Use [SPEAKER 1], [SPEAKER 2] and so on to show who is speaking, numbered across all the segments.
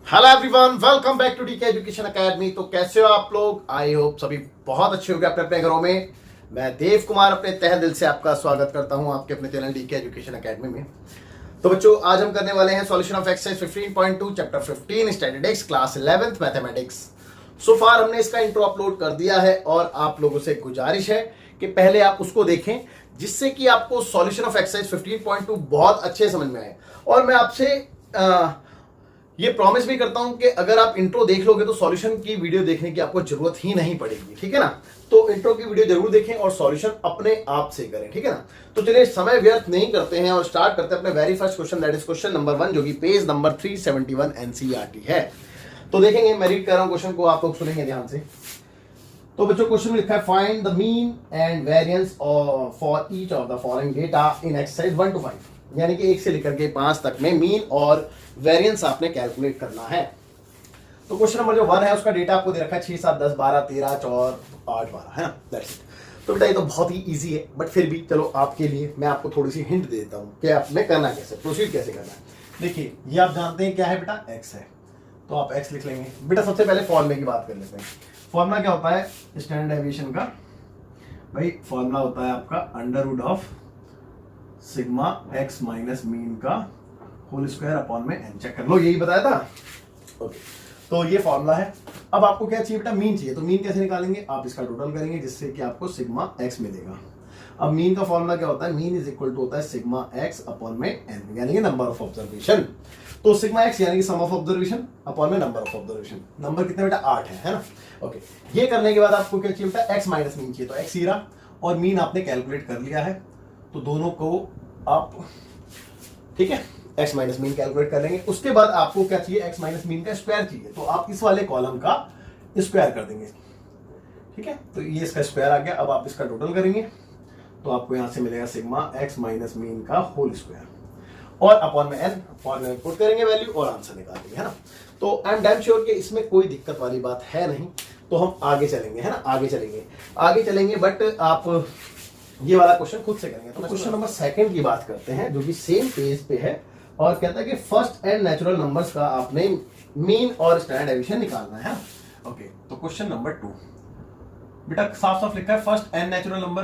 [SPEAKER 1] Hello everyone, welcome back to DK education academy. तो कैसे हो आप लोग? आई होप सभी बहुत अच्छे होंगे अपने अपने घरों में। मैं देव कुमार अपने तहे दिल से आपका स्वागत करता हूं आपके अपने चैनल डीके एजुकेशन एकेडमी में। तो बच्चों, आज हम करने वाले हैं solution of exercise 15.2 chapter 15 standard X class 11th mathematics. So far हमने इसका इंट्रो अपलोड कर दिया है और आप लोगों से गुजारिश है कि पहले आप उसको देखें, जिससे कि आपको सॉल्यूशन ऑफ एक्सरसाइज 15.2 बहुत अच्छे समझ में आए। और मैं आपसे ये प्रॉमिस भी करता हूं कि अगर आप इंट्रो देख लोगे तो सॉल्यूशन की वीडियो देखने की आपको जरूरत ही नहीं पड़ेगी, ठीक है ना। तो इंट्रो की वीडियो जरूर देखें और सॉल्यूशन अपने आप से करें, ठीक है ना। तो चलिए समय व्यर्थ नहीं करते हैं और स्टार्ट करते हैं अपने very first question, that is question number 1, जो कि पेज नंबर 371 एनसीईआरटी है। तो देखेंगे, मैं रीड कर रहा हूं क्वेश्चन को, आप लोग सुनेंगे ध्यान से। तो बच्चों, क्वेश्चन में लिखा है find the mean and variance for each of the following data in exercise 1 to 5, यानी कि 1 से लेकर के 5 तक में मीन और वेरिएंस आपने कैलकुलेट करना है। तो क्वेश्चन नंबर जो 1 है उसका डेटा आपको दे रखा है 6, 7, 10, 12, 13, 14, 8, 12, है ना। That's it. तो बेटा ये तो बहुत ही इजी है, बट फिर भी चलो आपके लिए मैं आपको थोड़ी सी हिंट दे देता हूँ कि आपने करना कैसे, प्रोसीड कैसे करना है। देखिए, ये आप जानते हैं क्या है बेटा, एक्स है, तो आप एक्स लिख लेंगे। बेटा सबसे पहले फॉर्मूले की बात कर लेते हैं। फॉर्मूला क्या होता है स्टैंडर्ड डेविएशन का? भाई फॉर्मूला होता है आपका under root of sigma x minus mean का होल स्क्वायर अपॉन में एन। चेक कर लो, यही बताया था। ओके, तो ये फॉर्मूला है। अब आपको क्या चाहिए बेटा? मीन चाहिए। तो मीन कैसे निकालेंगे? आप इसका टोटल करेंगे जिससे कि आपको सिग्मा एक्स मिलेगा। अब मीन का फॉर्मूला क्या होता है? मीन इज इक्वल टू होता है सिग्मा एक्स अपॉन में एन, यानी कि नंबर ऑफ ऑब्जर्वेशन। तो सिग्मा एक्स यानी कि सम ऑफ ऑब्जर्वेशन अपॉन में नंबर ऑफ ऑब्जर्वेशन। नंबर कितने बेटा? 8 है ना। ओके, ये करने के बाद आपको क्या चाहिए बेटा? एक्स माइनस मीन चाहिए। तो एक्स ही रहा और मीन आपने कैलकुलेट कर लिया है, तो दोनों को आप, ठीक है, एक्स माइनस मीन कैलकुलेट कर लेंगे। उसके बाद आपको क्या चाहिए? एक्स माइनस मीन का स्क्वायर चाहिए, तो आप इस वाले कॉलम का स्क्वायर कर देंगे, ठीक है। तो ये इसका स्क्वायर आ गया। अब आप इसका टोटल करेंगे तो आपको यहां से मिलेगा सिग्मा एक्स माइनस मीन का होल स्क्वायर और अपॉन में एन। फॉर्मूला में पुट करेंगे वैल्यू और आंसर निकाल देंगे, है ना। तो आई एम डैम श्योर कि इसमें कोई दिक्कत वाली बात है नहीं। तो हम आगे चलेंगे, है ना, आगे चलेंगे बट आप ये वाला क्वेश्चन खुद से करेंगे। तो क्वेश्चन नंबर 2 की बात करते हैं, जो कि सेम पेज पे है और कहता है कि फर्स्ट एंड नेचुरल नंबर्स का आपने मीन और स्टैंडर्ड डेविएशन निकालना है। ओके, तो क्वेश्चन नंबर 2 बेटा साफ साफ लिखा है फर्स्ट एन नेचुरल नंबर।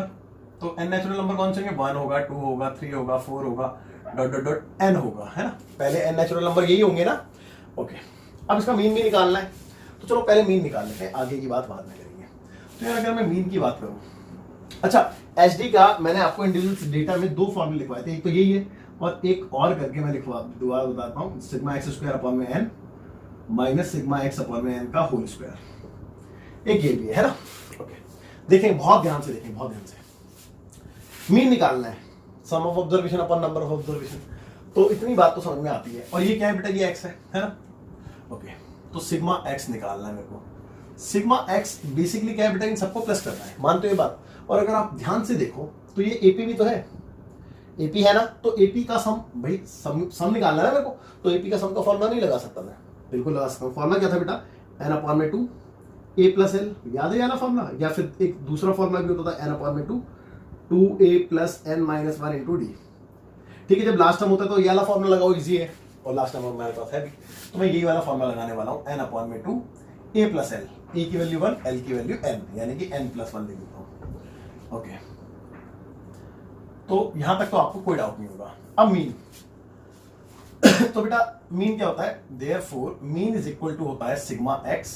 [SPEAKER 1] तो एन नेचुरल नंबर कौन से होंगे? 1 होगा, 2 होगा, 3 होगा, 4 होगा, डॉट डॉट डॉट एन होगा, है ना। पहले एन नेचुरल नंबर यही होंगे ना। ओके, अब इसका मीन भी निकालना है, तो चलो पहले मीन निकाल लेते हैं, आगे की बात बाद में करेंगे। तो यार अगर मैं मीन की बात करूं, अच्छा एचडी का मैंने आपको इंडिविजुअल डेटा में 2 फॉर्मूले लिखवाए थे, एक तो यही है और एक और करके मैं लिखवा दोबारा बताता हूं, सिग्मा एक्स स्क्वायर अपॉन में n minus sigma x upon में एन का होल स्क्वायर। एक ये भी है ना। ओके, देखें बहुत ध्यान से, देखें बहुत ध्यान से। मीन निकालना है, sum of observation upon number of observation. तो इतनी बात तो समझ में आती है। और ये क्या है बेटा? ये एक्स है ना। ओके, तो सिग्मा एक्स निकालना है मेरे को। सिग्मा एक्स बेसिकली क्या है बेटा? इन सबको प्लस करना है, मानते हो ये बात। और अगर आप ध्यान से देखो तो ये एपी भी तो है, एपी है ना। तो एपी का सम, भाई सम निकालना है ना मेरे को, तो एपी का सम का फॉर्मूला नहीं लगा सकता मैं? बिल्कुल लगा सकता हूँ। फॉर्मूला क्या था बेटा? एन अपॉन में 2 ए प्लस एल, याद है यार फॉर्मूला? या फिर एक दूसरा फॉर्मूला भी होता था एन अपॉन में 2 a plus n minus 1 into d, ठीक है। जब लास्ट टर्म होता है तो ये वाला फॉर्मूला लगाओ, इजी है, और लास्ट टर्म मेरे पास है भी, तो मैं यही वाला फॉर्मूला लगाने वाला हूँ, एन अपॉन में 2 ए प्लस एल, ए की वैल्यू 1, एल की वैल्यू एन, यानी कि एन प्लस 1 लिख देता हूँ। ओके, तो यहां तक तो आपको कोई डाउट नहीं होगा। अब मीन तो बेटा मीन क्या होता है? Therefore mean is equal to होता है सिग्मा एक्स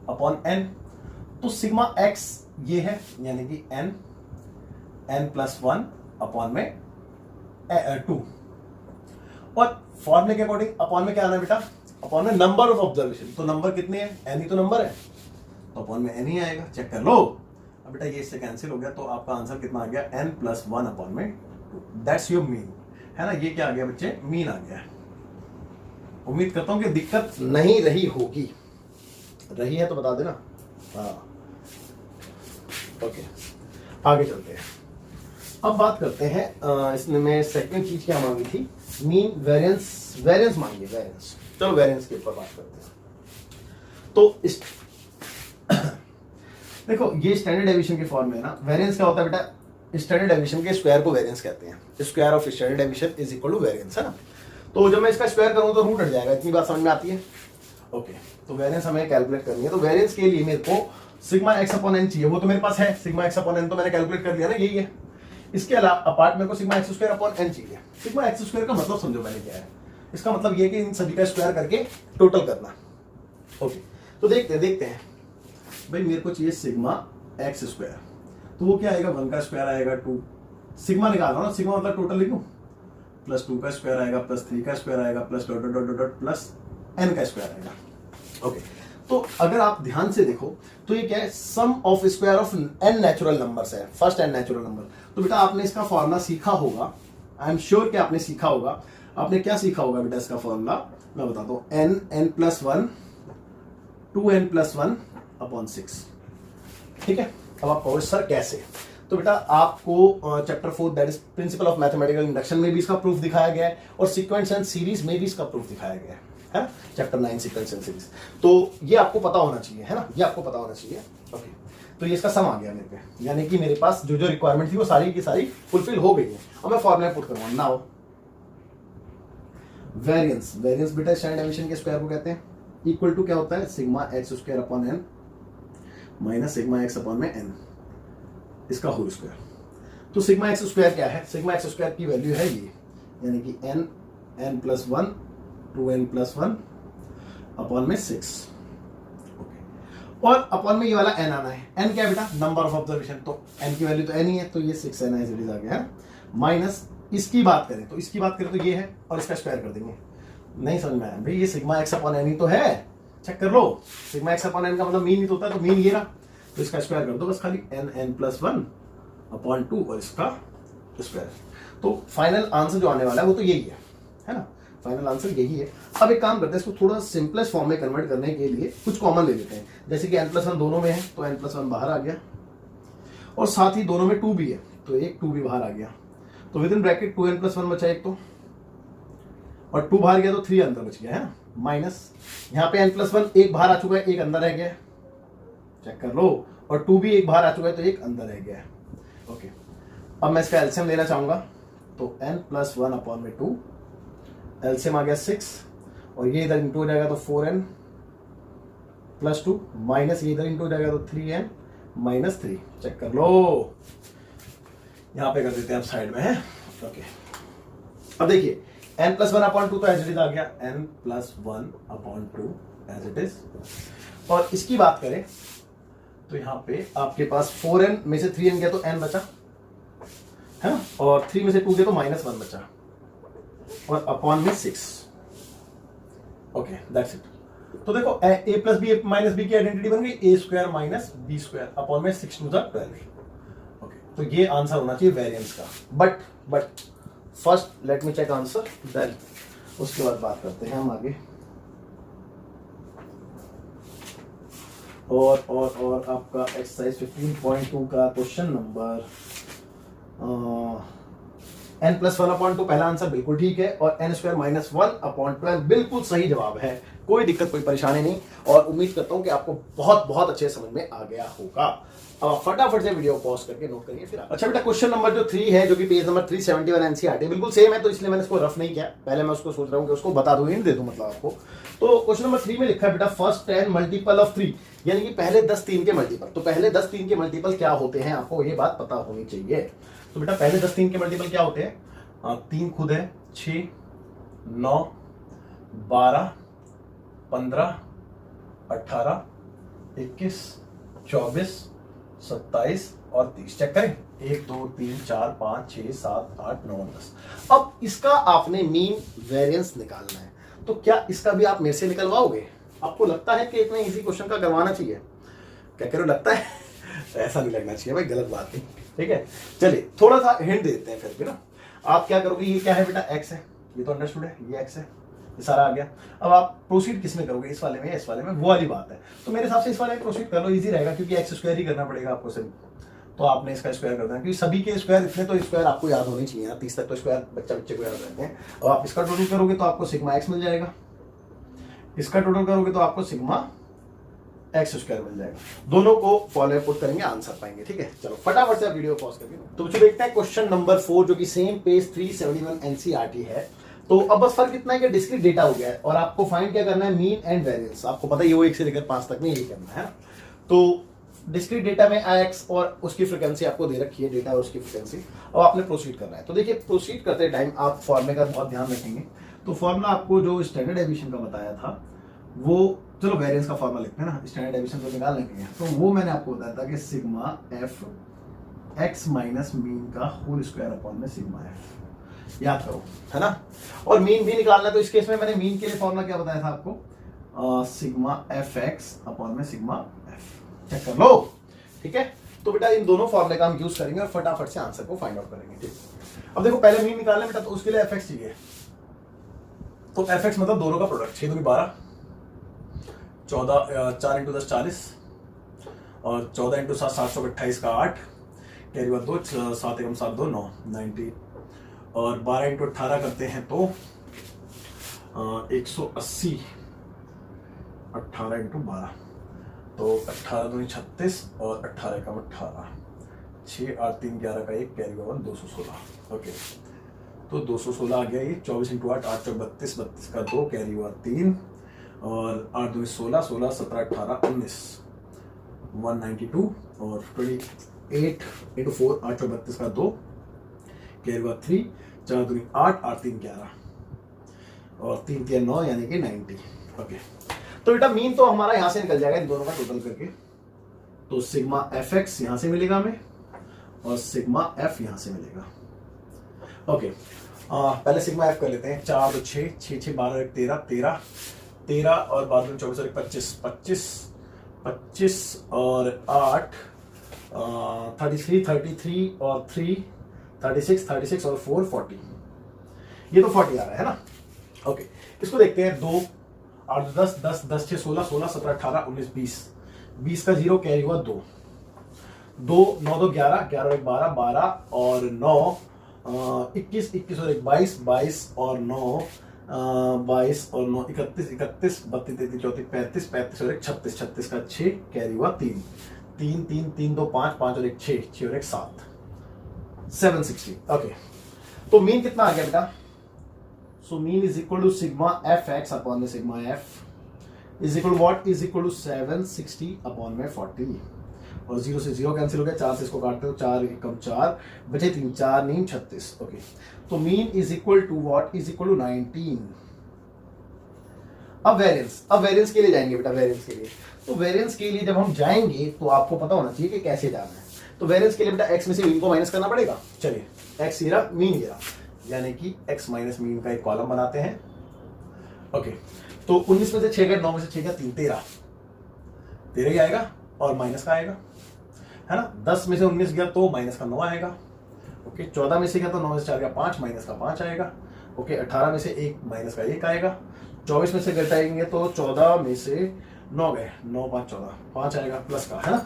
[SPEAKER 1] अपॉन एन। तो सिग्मा एक्स ये है, यानी कि एन, एन प्लस 1 अपॉन में 2, और फॉर्मूले के अकॉर्डिंग अपॉन में क्या आना है बेटा? अपॉन में नंबर ऑफ ऑब्जर्वेशन। तो नंबर कितने हैं? एन ही तो नंबर है, तो अपॉन में एन ही आएगा। चेक कर लो। अब बेटा ये इससे कैंसिल हो गया, तो आपका आंसर कितना आ गया? एन प्लस 1 अपॉन में 2, दैट्स योर मीन, है ना। ये क्या आ गया बच्चे? मीन आ गया। उम्मीद करता हूं कि दिक्कत नहीं रही होगी, रही है तो बता देना। हाँ, ओके, आगे चलते हैं। अब बात करते हैं इसमें मैं सेकंड चीज क्या मांगी थी? मीन वेरिएंस मांगी, वेरिएंस। चलो वेरिएंस के ऊपर बात करते हैं। तो इस देखो ये स्टैंडर्ड डेविएशन के फॉर्म में ना, वेरिएंस क्या होता है बेटा? स्टैंडर्ड डेविएशन के स्क्वायर को वेरिएंस कहते हैं। Square of standard deviation is equal to variance, है ना। तो जब मैं इसका स्क्वायर करूं तो रूट हट जाएगा, इतनी बात समझ में आती है। ओके, तो वेरिएंस हमें कैलकुलेट करनी है। तो वेरिएंस के लिए मेरे को सिग्मा एक्स अपॉन एन चाहिए, वो तो मेरे पास है, सिग्मा एक्स अपॉन एन तो मैंने कैलकुलेट कर लिया ना, यही है। इसके अलावा अपार्ट मेरे को sigma x square upon n चाहिए। सिग्मा एक्स स्क्वायर का मतलब समझो मैंने क्या है, इसका मतलब ये है कि इन सभी का स्क्वायर करके टोटल करना। ओके, तो देखते हैं भाई, मेरे को चाहिए सिग्मा एक्स स्क्वायर, तो वो क्या आएगा, 1 का स्क्वायर आएगा 2, सिग्मा निकाल रहा हूँ ना, सिग्मा मतलब टोटल लिखूं, प्लस 2 का स्क्वायर आएगा, प्लस 3 का स्क्वायर आएगा, plus dot dot dot dot plus n का स्क्वायर आएगा। ओके, तो अगर आप ध्यान से देखो तो ये क्या है, sum of square of n natural numbers है, फर्स्ट एन नेचुरल नंबर। तो बेटा आपने इसका फॉर्मूला सीखा होगा, आई एम श्योर कि आपने सीखा होगा। आपने क्या सीखा होगा बेटा इसका फॉर्मूला, मैं बताता हूं, N plus 1 2n plus 1 upon 6। ठीक है, अब आप कहोगे सर कैसे, तो बेटा आपको chapter 4 that is principle of mathematical induction में भी इसका प्रूफ दिखाया गया है, और सीक्वेंस एंड सीरीज में भी इसका प्रूफ दिखाया गया है चैप्टर 9 सीक्वेंस एंड सीरीज। तो ये आपको पता होना चाहिए, है ना, ये आपको पता होना चाहिए। ओके, तो ये इसका सम आ गया मेरे पे, यानी कि मेरे पास जो जो रिक्वायरमेंट थी वो सारी की सारी फुलफिल हो गई है। अब मैं फॉर्मूला पुट करूंगा नाउ। वेरिएंस बेटा स्टैंडर्ड डेविएशन के स्क्वायर को कहते हैं, इक्वल टू क्या होता है, sigma x square upon n minus sigma x upon में एन, इसका होल स्क्वायर। तो सिग्मा एक्स स्क्वायर क्या है, सिग्मा एक्स स्क्वायर की वैल्यू है ये, यानी कि N plus 1 2n plus 1 upon में 6। और अपॉन में ये वाला n आना है, n क्या है बेटा, नंबर ऑफ ऑब्जर्वेशन, तो n की वैल्यू तो n ही है, तो ये 6n एज इट इज आ गया है, माइनस इसकी बात करें तो ये है, और इसका स्क्वायर कर देंगे। नहीं समझ में आया भाई, ये सिग्मा एक्स अपॉन एन ही तो है, चेक कर लो, सिग्मा एक्स अपॉन एन का मतलब मीन ही तो होता है, तो मीन ये रहा, तो इसका स्क्वायर कर दो बस खाली, n प्लस 1 अपॉन 2 और इसका स्क्वायर। तो फाइनल आंसर जो आने वाला है वो तो यही है ना, फाइनल आंसर यही है। अब एक काम करते हैं, इसको थोड़ा सिंपलेस्ट फॉर्म में कन्वर्ट करने के लिए कुछ कॉमन ले लेते हैं, जैसे कि n प्लस 1 दोनों में है, तो n प्लस 1 बाहर आ गया, और साथ ही दोनों में 2 भी है, तो एक 2 भी बाहर आ गया, तो with in bracket 2n plus 1 बचा एक, तो और 2 बाहर गया तो 3 अंदर बच गया, है ना, माइनस यहाँ पे n प्लस 1 एक बाहर आ चुका है, एक अंदर रह गया, चेक कर लो, और 2 भी एक बाहर आ चुका है, तो एक अंदर रह गया। ओके, अब मैं इसका एलसीएम लेना चाहूंगा, तो n प्लस 1 अपॉन में 2, एलसीएम आ गया 6, और ये इधर इंटू हो जाएगा तो 4n प्लस 2, माइनस ये इधर इंटू हो जाएगा तो 3n माइनस 3, चेक कर लो, यहां पे कर देते हैं अब साइड में है। ओके, अब देखिए n प्लस 1 अपॉन 2 तो एज इट इज आ गया, n plus 1 upon 2 as it is, और इसकी बात करें तो यहां पे आपके पास 4n में से 3n गया तो n बचा, है ना, और 3 में से 2 गया तो माइनस 1 बचा, और अपॉन में 6। Okay, that's it. तो देखो a plus b minus b की आइडेंटिटी बन गई, a square minus b square upon में 6 टू द 12। ओके, तो ये आंसर होना चाहिए वेरिएंस का। But first let me check answer, then उसके बाद बात करते हैं हम आगे। और आपका एक्सरसाइज 15.2 का question number n plus 1 upon 2 पहला आंसर बिल्कुल ठीक है, और n स्क्वायर माइनस 1 अपॉन 12 बिल्कुल सही जवाब है, कोई दिक्कत कोई परेशानी नहीं, और उम्मीद करता हूं कि आपको बहुत अच्छे समझ में आ गया होगा। अब आप फटाफट से वीडियो पॉज करके नोट करिए फिर। अच्छा बेटा, क्वेश्चन नंबर जो 3 है, जो कि पेज नंबर 371 एनसीईआरटी बिल्कुल सेम है, तो इसलिए मैंने इसको रफ नहीं किया, पहले मैं उसको सोच रहा हूँ कि उसको बता दूं, हिंट दे दूं मतलब आपको। तो क्वेश्चन नंबर 3 में लिखा है बेटा, फर्स्ट 10 मल्टीपल ऑफ 3, यानी कि पहले 10 3 के मल्टीपल। तो पहले 10 3 के मल्टीपल क्या होते हैं, आपको ये बात पता होनी चाहिए। तो बेटा पहले 10 3 के मल्टीपल क्या होते हैं, 3 खुद है 6 9 12 15 18 21 24 27 और 30, चेक करें, 1 2 3 4 5 6 7 8 9 10। अब इसका आपने मीन वेरिएंस निकालना है, तो क्या इसका भी आप मेरे से निकलवाओगे? आपको लगता है कि इतने इजी क्वेश्चन का करवाना चाहिए? क्या करो, लगता है? ऐसा नहीं लगना चाहिए भाई, गलत बात है, ठीक है। चलिए थोड़ा सा हिंट देते हैं फिर भी ना। आप क्या करोगे, ये क्या है बेटा, x है, ये तो अंडरस्टूड है, ये x है, ये सारा आ गया। अब आप प्रोसीड किस में करोगे, इस वाले में या इस वाले में, वो वाली बात है। तो मेरे हिसाब से इस वाले में प्रोसीड कर लो, इजी रहेगा, क्योंकि एक्स स्क्वायर ही करना पड़ेगा आपको सिर्फ, तो आपने इसका स्क्वायर कर देना, क्योंकि सभी के स्क्वायर इतने तो स्क्वायर आपको याद होने चाहिए, 30 तक तो स्क्वायर बच्चे को याद रहते हैं। और आप इसका टोटल करोगे तो आपको सिग्मा एक्स मिल जाएगा, इसका टोटल करोगे तो आपको सिग्मा एक्स स्क्वायर मिल जाएगा। दोनों को फॉलो पुट करेंगे, आंसर पाएंगे, ठीक है। चलो फटाफट से वीडियो पॉज करके तो देखते हैं क्वेश्चन नंबर 4, जो कि सेम पेज 371 एनसीईआरटी है। तो अब बस फर्क इतना है कि डिस्क्रीट डेटा हो गया है और आपको फाइंड क्या करना है, मीन एंड वेरिएंस। आपको पता ही है वो 1 से लेकर 5 तक में यही करना है ना। तो डिस्क्रीट डेटा में x और उसकी फ्रीक्वेंसी आपको दे रखी है, डेटा और उसकी फ्रीक्वेंसी, और आपने प्रोसीड करना है। तो देखिए प्रोसीड करते टाइम आप फॉर्मूले का बहुत ध्यान रखेंगे। तो फॉर्मूला आपको जो स्टैंडर्ड डेविएशन का बताया था वो, चलो वेरिएंस का फॉर्मूला लिखते हैं ना, स्टैंडर्ड डेविएशन को निकालने के लिए। तो वो मैंने आपको बताया था कि sigma f x minus mean का होल स्क्वायर अपॉन में सिग्मा एफ, याद करो, है ना। और मीन भी निकालना है, तो इस केस में मैंने मीन के लिए फॉर्मूला क्या बताया था आपको, सिग्मा एफ एक्स अपॉन में सिग्मा एफ, चेक कर लो, ठीक है। तो बेटा इन दोनों फॉर्मूले का हम यूज करेंगे और फटाफट से आंसर को फाइंड आउट करेंगे, ठीक। अब देखो पहले मीन निकालना है बेटा, तो उसके लिए एफ एक्स चाहिए। तो एफ एक्स मतलब दोनों का प्रोडक्ट, 6 दूनी 12, 14 4 इंटू 10 40, और 14 इंटू 7 728 का 8, कैरी बात 2, 7 एकम 7 2 9 90, और 12 इंटू 18 करते हैं तो 180, 18 इंटू 12 तो 18 दूनी 36 और 18 एकम 18, 6 8 3 11 का 1, कैरी बात 216। ओके, तो 216 आ गया ये। 24 इंटू 8 8 चौक 32, 32 का 2, कैरी बात 3, और 8 दूनी 16, 16 17 18 19, 192, और 28 इंटू 4 8 चौक 32 का 2, कैरी बात 3, 4 दूनी 8 8 3 11, और 3 3 9 यानी कि 90। ओके, तो बेटा मीन तो हमारा यहां से निकल जाएगा इन दोनों का टोटल करके। तो सिग्मा एफ एक्स यहां से मिलेगा हमें और सिग्मा एफ यहां से मिलेगा। ओके, पहले सिग्मा एफ कर लेते हैं। 4 2 6 6 6 12 1 13 13 13, और बाद में 24 और 25 25 25, और 8 33 33 और 3 36 36 और 4 40। ये तो 40 आ रहा है ना। ओके, इसको देखते हैं। 2 8 10 10 10 6 16 16 17 18 19 20, 20 का 0, कैरी हुआ 2 2 9 2 11 11 और 1 12 12, और 9 21 21 और 1 22 22, और 9 22 और 9 31 31 32 33 34 35 35 और 1 36 36 का 6, कैरी हुआ 3 3 3 3 2 5 5 और 1 6 6 और 1 7, 760। ओके, तो मीन कितना आ गया बेटा। So mean is equal to sigma f x upon में sigma f is equal to, is equal to 760 upon में 40, और 0 से 0 कैंसिल हो गया, 4 से इसको काटते हो, 4 एकम 4 बचे 3, 4 9 36। ओके, तो mean is equal to what, is equal to 19। अब वेरिएंस के लिए जाएंगे बेटा। वेरिएंस के लिए, तो वेरिएंस के लिए जब हम जाएंगे तो आपको पता होना चाहिए कि कैसे जाना है। तो वेरिएंस के लिए बेटा एक्स में से मीन को माइनस करना पड़ेगा। चलिए एक्स ये रहा, मीन ये रहा, यानी कि एक्स माइनस मीन का एक कॉलम बनाते हैं। ओके, तो 19 में से 6 गया, 9 में से 6 गया 3, 13 ही आएगा, और माइनस का आएगा, है ना। 10 में से 19 गया तो माइनस का 9 आएगा। ओके, 14 में से गया तो 9 में से 4 गया 5, माइनस का 5 आएगा। ओके, 18 में से 1 माइनस का 1 आएगा। 24 में से घटाएंगे तो 14 में से 9 गए, 9 5 14, 5 आएगा प्लस का, है ना।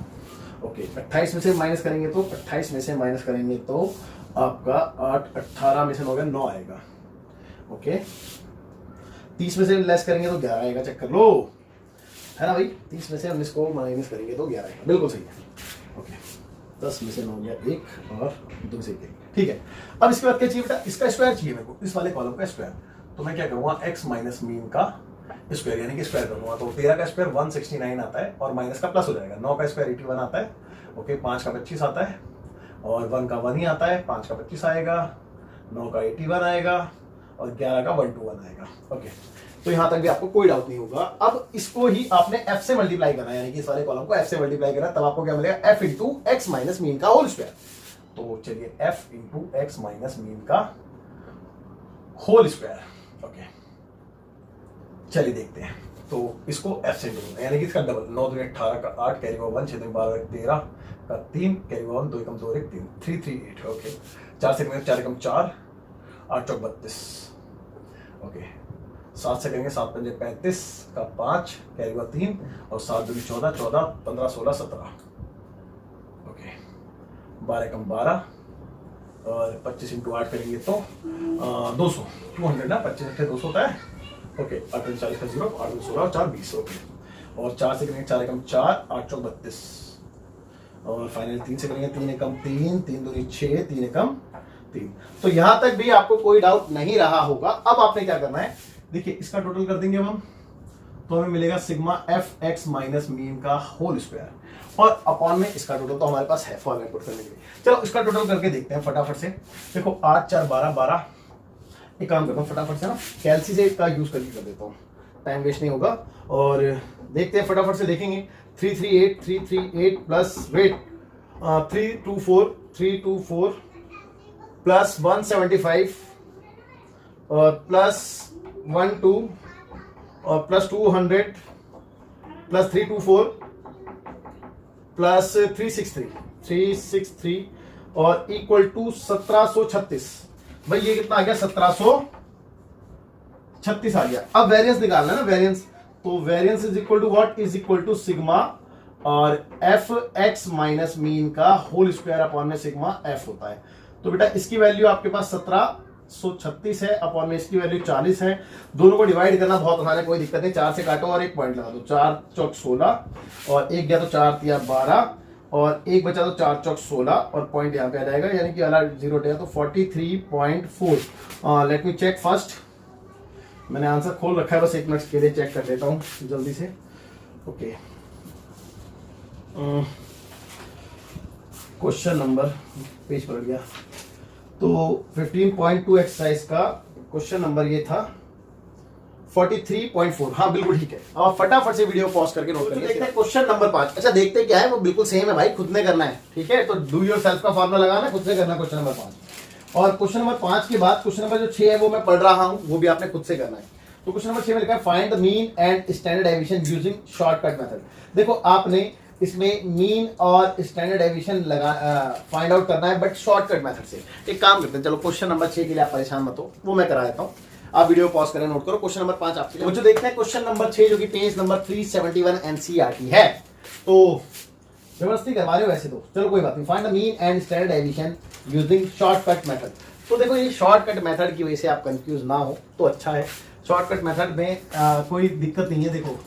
[SPEAKER 1] ओके, 28 में से माइनस करेंगे तो 28 में से माइनस करेंगे तो आपका 8 18 में से 9 गया 9 आएगा। ओके, 30 में से लेस करेंगे तो 11 आएगा, चेक कर लो, है ना भाई। 30 में से 19 को माइनस करेंगे तो 11 आएगा, बिल्कुल सही है। ओके, 10 में से 9 गया 1 और 2 से 1, ठीक है। अब इसके बाद क्या चाहिए बेटा, इसका स्क्वायर चाहिए मेरे को, इस वाले कॉलम का स्क्वायर। तो मैं क्या करूंगा, एक्स माइनस मीन का स्क्वायर यानी कि स्क्वायर करूंगा। तो 13 का स्क्वायर 169 आता है, और माइनस का प्लस हो जाएगा। 9 का स्क्वायर 81 आता है। ओके, 5 का 25 आता है, और 1 का 1 ही आता है, 5 का 25 आएगा, 9 का 81 आएगा, और 11 का 121 आएगा। ओके, तो यहां तक भी आपको कोई डाउट नहीं होगा। अब इसको ही आपने f से मल्टीप्लाई करना है, यानी कि इस वाले कॉलम को f से मल्टीप्लाई करना, तब आपको क्या मिलेगा, f into x minus mean का होल स्क्वायर। तो चलिए f into x minus mean का होल स्क्वायर। ओके, चलिए देखते हैं। तो इसको f से इंटू यानी कि इसका डबल, 9 दूनी 18 का 8, कैरी 1 6 दूनी 12 13 का 3, कैरी 1 2 एकम 2 1 3 3 3 8। ओके, 4 से करेंगे 4 एकम 4, 8 चौक 32। ओके, 7 से करेंगे 7 पंजे 35 का 5, कैरी 1 3, और 7 दूनी 14 14 15 16 17। ओके, 12 एकम 12, और 25 इंटू 8 करेंगे तो 200 200 ना, 25 से 200 होता है। ओके, 8 40 का 0, 8 16 और 4 20। ओके, और 4 से करेंगे 4 एकम 4, 8 चौक 32, और फाइनल 3 से करेंगे 3 एकम 3 3 दूनी 6 3 एकम 3। तो यहां तक भी आपको कोई डाउट नहीं रहा होगा। अब आपने क्या करना है, देखिए इसका टोटल कर देंगे हम, तो हमें मिलेगा sigma f x minus mean का होल स्क्वायर, और अपॉन में इसका टोटल तो हमारे पास है फॉर्मूला पुट करने के लिए। चलो इसका टोटल करके देखते हैं फटाफट से। देखो 8 4 12 12, एक काम करता हूँ फटाफट से ना, कैलसी से इसका यूज करके कर देता हूँ, टाइम वेस्ट नहीं होगा। और देखते हैं फटाफट से, देखेंगे 338 प्लस वेट 324 प्लस 175 और प्लस 12 और प्लस 200 प्लस 324 प्लस 363 और इक्वल टू 1736। भाई ये कितना आ गया, 1736 आ गया। अब वेरिएंस निकालना है ना, वेरिएंस, तो variance is equal to what, is equal to sigma और एफ एक्स माइनस मीन का होल स्क्वायर अपॉन में सिग्मा एफ होता है। तो बेटा इसकी वैल्यू आपके पास 1736 है, अपॉन में इसकी वैल्यू 40 है। दोनों को डिवाइड करना बहुत आसान है, कोई दिक्कत नहीं, 4 से काटो और एक पॉइंट लगा दो, 4 चौक 16 और एक गया तो 4 तिया 12 और एक बचा तो 4 चौक 16 और पॉइंट यहाँ पे आ जाएगा, यानी कि वाला जीरो गया तो 43.4। लेट मी चेक फर्स्ट, मैंने आंसर खोल रखा है, बस एक मिनट के लिए चेक कर लेता हूँ जल्दी से। ओके, क्वेश्चन नंबर, पेज पलट गया, तो 15.2 एक्सरसाइज का क्वेश्चन नंबर ये था 43.4। हाँ बिल्कुल ठीक है। अब आप फटाफट से वीडियो पॉज करके नोट करिए। देखते हैं क्वेश्चन नंबर 5। अच्छा देखते हैं क्या है, वो बिल्कुल सेम है भाई, खुद ने करना है, ठीक है। तो डू योर सेल्फ का फॉर्मूला लगाना, खुद से करना क्वेश्चन नंबर 5। और क्वेश्चन नंबर 5 के बाद क्वेश्चन नंबर जो 6 है वो मैं पढ़ रहा हूं, वो भी आपने खुद से करना है। तो क्वेश्चन नंबर 6 में लिखा है find the mean and standard deviation using shortcut method. देखो आपने इसमें मीन और स्टैंडर्ड डेविएशन लगा फाइंड आउट करना है, बट शॉर्टकट मेथड से। एक काम करते हैं, चलो क्वेश्चन नंबर 6 के लिए आप परेशान मत हो, वो मैं करा देता हूँ, आप वीडियो पॉज करें, नोट करो। क्वेश्चन नंबर 5 आपके लिए, मुझे देखते हैं क्वेश्चन नंबर 6 जो कि पेज नंबर 371 एनसीईआरटी है। तो जबरदस्ती करवा रहे हो वैसे तो, चलो कोई बात नहीं। Find the mean and standard deviation using shortcut method. तो देखो ये शॉर्टकट मेथड की वजह से आप कंफ्यूज ना हो तो अच्छा है। शॉर्टकट मेथड में कोई दिक्कत नहीं है। देखो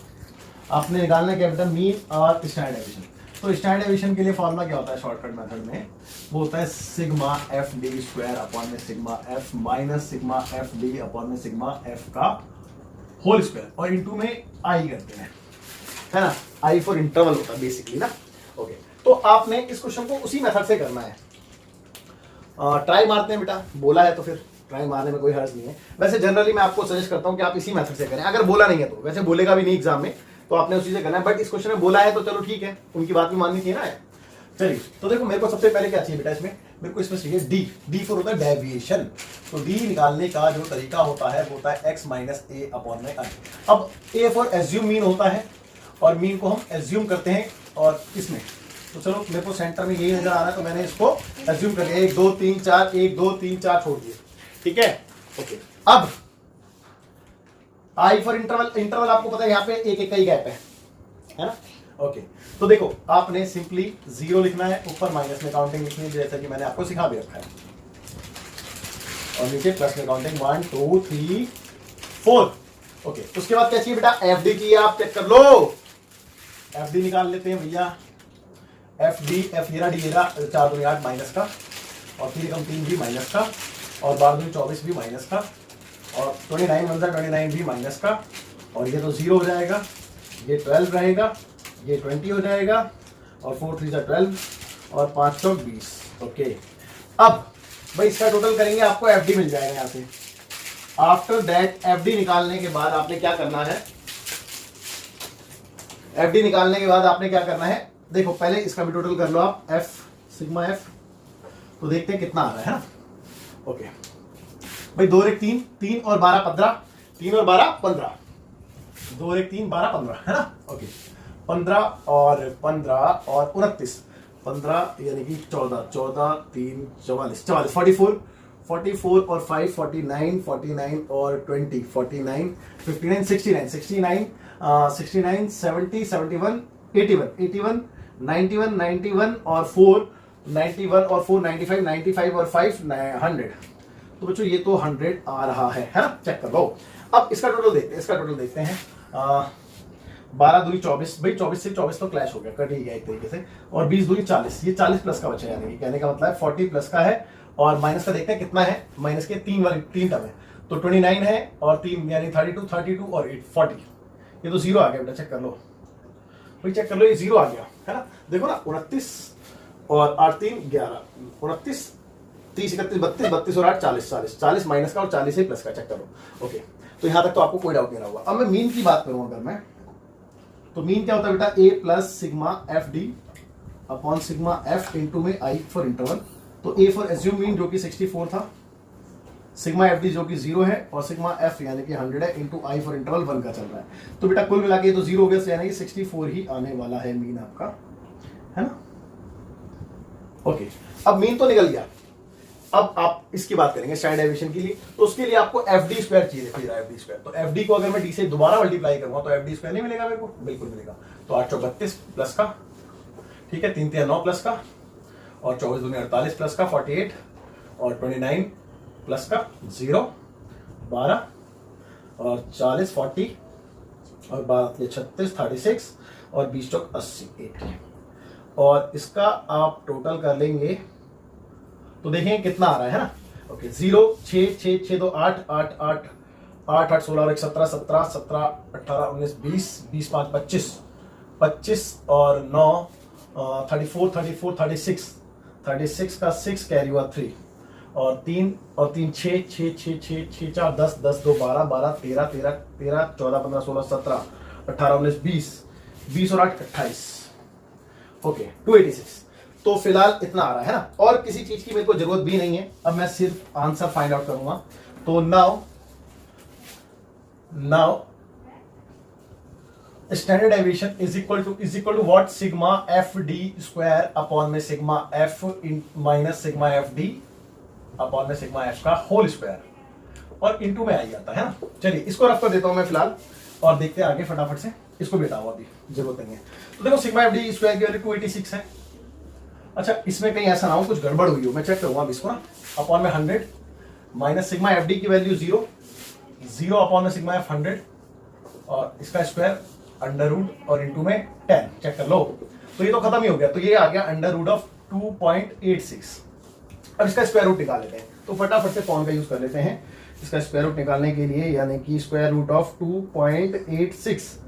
[SPEAKER 1] आपने निकालना है क्या बेटा, मीन और स्टैंडर्ड डेविएशन। तो स्टैंडर्ड डेविएशन के लिए फॉर्मूला क्या होता है शॉर्टकट मेथड में, वो होता है sigma f d square upon में sigma f minus sigma f d upon में सिग्मा एफ का होल स्क्वायर, और इनटू में आई करते हैं, है ना, आई फॉर इंटरवल होता है बेसिकली ना। ओके, तो आपने इस क्वेश्चन को उसी मेथड से करना है। ट्राई मारते हैं बेटा, बोला है तो फिर ट्राई मारने में कोई हर्ज नहीं है। वैसे जनरली मैं आपको सजेस्ट करता हूं कि आप इसी मेथड से करें, अगर बोला नहीं है तो, वैसे बोलेगा भी नहीं एग्जाम में, तो आपने उसी से करना है, बट इस क्वेश्चन में बोला है तो चलो ठीक है, उनकी बात भी माननी चाहिए ना। चलिए, तो देखो मेरे को सबसे पहले क्या चाहिए बेटा, इसमें मेरे को इसमें चाहिए डी। डी फॉर होता है डेविएशन। तो डी निकालने का जो तरीका होता है वो होता है एक्स माइनस ए अपॉन में आई। अब ए फॉर एज्यूम मीन होता है, और मीन को हम एज्यूम करते हैं, और इसमें तो चलो मेरे को सेंटर में यही नजर आ रहा है, तो मैंने इसको एज्यूम कर लिया, 1 2 3 4 1 2 3 4 छोड़ दिए, ठीक है। ओके, अब आई फॉर इंटरवल, इंटरवल आपको पता है यहाँ पे एक का ही गैप है ना। ओके, तो देखो आपने सिंपली 0 लिखना है, ऊपर माइनस में काउंटिंग लिखनी है जैसा कि मैंने आपको सिखा भी रखा है, और नीचे प्लस में काउंटिंग 1 2 3 4। ओके, उसके बाद क्या चाहिए बेटा, एफ डी चाहिए, आप चेक कर लो। एफ डी निकाल लेते हैं भैया, एफ डी, एफ येरा डी येरा, 4 2 8 माइनस का, और 3 कम 3 भी माइनस का, और 12 2 24 भी माइनस का, और 29 1 29 भी माइनस का, और ये तो 0 हो जाएगा, ये 12 रहेगा, ये 20 हो जाएगा, और 4 3 12 और 5 चौक 20। ओके, अब भाई इसका टोटल करेंगे, आपको एफ डी मिल जाएगा यहाँ से। आफ्टर दैट एफ डी निकालने के बाद आपने क्या करना है, एफ डी निकालने के बाद आपने क्या करना है, देखो पहले इसका भी टोटल कर लो आप, एफ सिग्मा एफ, तो देखते हैं कितना आ रहा है ना। ओके भाई, 2 1 3 3 और 12 15, 3 और 12 15, 2 1 3 12 15 है ना। ओके, 15 और 29, 15 यानी कि 14 14 3 44 44 44 और 5 49 49 और 20 49 59 69 69 69 70 71 81 81 91 91 और 4 91 और 4 95 95 और 5 100। तो बच्चों ये तो 100 आ रहा है ना, चेक कर लो। अब इसका टोटल देखते हैं, इसका टोटल देखते हैं। 12 दूनी 24, भाई 24 से 24 तो क्लैश हो गया, कट ही गया एक तरीके से, और 20 दूनी 40, ये 40 प्लस का बचा, यानी कि कहने का मतलब है 40 प्लस का है, और माइनस का देखते हैं कितना है, माइनस के 3 टर्म है, तो 29 है और 3 यानी 32 और 8 40। ये तो जीरो आ गया बेटा, चेक कर लो भाई, चेक कर लो, ये जीरो आ गया है ना। देखो ना 29 और 8 3 11, 29 30 31 32 32 और 8 40 40 40 माइनस का और 40 है प्लस का, चेक करो। ओके, तो यहां तक तो आपको कोई डाउट नहीं रहा होगा। अब मैं मीन की बात करूं अगर मैं, तो मीन क्या होता है बेटा, A plus sigma f d upon sigma f into में आई फॉर इंटरवल। तो ए फॉर एज्यूम मीन जो कि 64 था, सिग्मा एफ डी जो कि 0 है, और सिग्मा एफ यानी कि 100 है, इंटू आई फॉर इंटरवल 1 का चल रहा है। तो बेटा कुल मिला के तो 0 हो गया, यानी कि 64 ही आने वाला है मीन आपका, है ना। ओके, अब मीन तो निकल गया। अब आप इसकी बात करेंगे स्टैंडर्ड डेविएशन के लिए, तो उसके लिए आपको एफ डी स्क्वायर चाहिए। फिर एफ डी स्क्वायर, तो एफ डी को अगर मैं डी से दोबारा मल्टीप्लाई करूंगा तो एफ डी स्क्वायर नहीं मिलेगा मेरे को, बिल्कुल मिलेगा। तो 8 चौक 32 प्लस का, ठीक है, 3 3 9 प्लस का, और 24 दूनी 48 प्लस का 48, और 29 प्लस का 0 12, और 40 40, और 12 36 36, और 20 चौक 80 80। और इसका आप टोटल कर लेंगे तो देखें कितना आ रहा है ना। ओके, 0 6 6 6 2 8 8 8 8 8 16 और 1 17 17 17 18 19 20 20 5 25 25 और 9 34 34 36 36 का 6 कैरी हुआ 3, और 3 और 3 6 6 6 6 6 4 10 10 2 12 12 13 13 13 14 15 16 17 18 19 20 20 और 8 28। ओके, 286। तो फिलहाल इतना आ रहा है ना, और किसी चीज की मेरे को जरूरत भी नहीं है। अब मैं सिर्फ आंसर फाइंड आउट करूंगा। तो now standard deviation is equal to what, sigma f d square upon में sigma f minus sigma f d upon में सिग्मा एफ का होल स्क्वायर, और इनटू में आ जाता है ना। चलिए इसको रफ कर देता हूं मैं फिलहाल, और देखते हैं आगे फटाफट से। इसको बेटा हुआ अभी जरूरत नहीं है। तो देखो सिग्मा एफ डी स्क्वायर की वैल्यू 286 है। अच्छा, इसमें कहीं ऐसा ना हो कुछ गड़बड़ हुई हो, मैं चेक करूंगा इसको ना। अपॉन में 100 माइनस सिग्मा एफ डी की वैल्यू 0 अपॉन में सिग्मा एफ 100, और इसका स्क्वायर अंडर रूट और इनटू में 10, चेक कर लो। तो ये तो खत्म ही हो गया, तो ये आ गया अंडर रूट ऑफ 2.86। अब इसका स्क्वायर रूट निकाल लेते हैं, तो फटाफट से फॉर्म का यूज कर लेते हैं इसका स्क्वायर रूट निकालने के लिए, यानी कि स्क्वायर रूट ऑफ 2.86,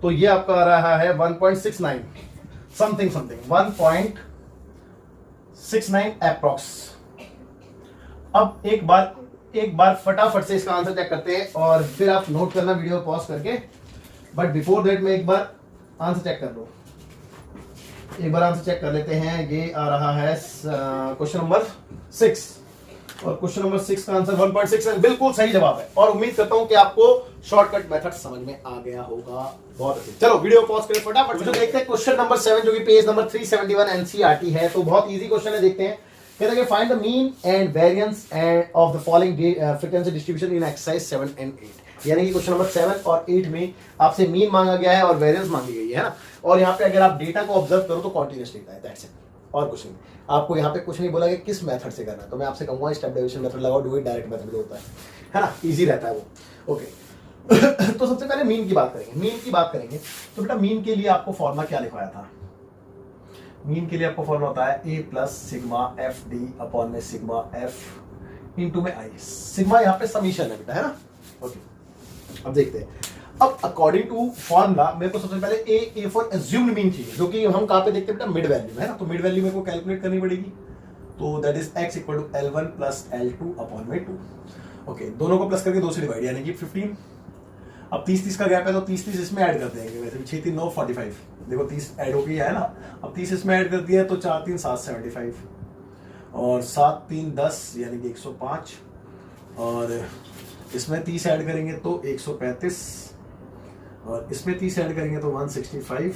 [SPEAKER 1] तो ये आपका आ रहा है 1.69 समथिंग 1.69 एप्रॉक्स। अब एक बार फटाफट से इसका आंसर चेक करते हैं, और फिर आप नोट करना वीडियो पॉज करके। बट बिफोर दैट मैं एक बार आंसर चेक कर लो, एक बार आंसर चेक कर लेते हैं। ये आ रहा है क्वेश्चन नंबर 6, और क्वेश्चन नंबर 6 का आंसर 1.69 बिल्कुल सही जवाब है। और उम्मीद करता हूं कि आपको शॉर्टकट मेथड समझ में आ गया होगा। बहुत अच्छे, चलो वीडियो पॉज करें फटाफट से देखते हैं क्वेश्चन नंबर 7, जो कि पेज नंबर 371 एनसीईआरटी है। तो बहुत इजी क्वेश्चन है, देखते हैं। कहते हैं find the mean and variance end of the following frequency distribution in exercise 7 and 8। यानी कि क्वेश्चन नंबर 7 और 8 में आपसे मीन मांगा गया है और वेरिएंस मांगी गई है ना। और यहाँ पे अगर आप डेटा को ऑब्जर्व करो तो कॉन्टिन्यूस डेटा है, दैट्स इट, और कुछ नहीं। आपको यहाँ पे कुछ नहीं बोला कि किस मेथड से करना है, तो मैं आपसे कहूंगा स्टेप डेविएशन मेथड लगाओ, डू इट डायरेक्ट मेथड जो होता है ना, इजी रहता है वो। ओके तो सबसे पहले मीन की बात करेंगे। तो बेटा मीन के लिए आपको फॉर्मूला क्या लिखवाया था? मीन के लिए आपको फॉर्मूला होता है A plus sigma f d upon में सिग्मा एफ इंटू में आई। सिग्मा यहाँ पे समीशन है बेटा, है ना। ओके, अब देखते हैं। अब अकॉर्डिंग टू फॉर्मूला मेरे को सबसे पहले ए फॉर एज्यूम्ड मीन चाहिए, जो कि हम कहाँ पे देखते हैं बेटा, मिड वैल्यू में, है ना। तो मिड वैल्यू मेरे को कैलकुलेट करनी पड़ेगी, तो that is x equal to L1 plus L2 upon में 2। ओके, दोनों को प्लस करके 2 से डिवाइड, यानी कि 15। अब 30 का गैप है, तो 30 इसमें ऐड कर देंगे। वैसे भी 6 3 9 45, देखो 30 ऐड हो गया है ना। अब 30 इसमें ऐड कर दिया है, तो 4 3 7 75, और 7 3 10 यानी कि 105, और इसमें 30 ऐड करेंगे तो 135, और इसमें 30 ऐड करेंगे तो 165,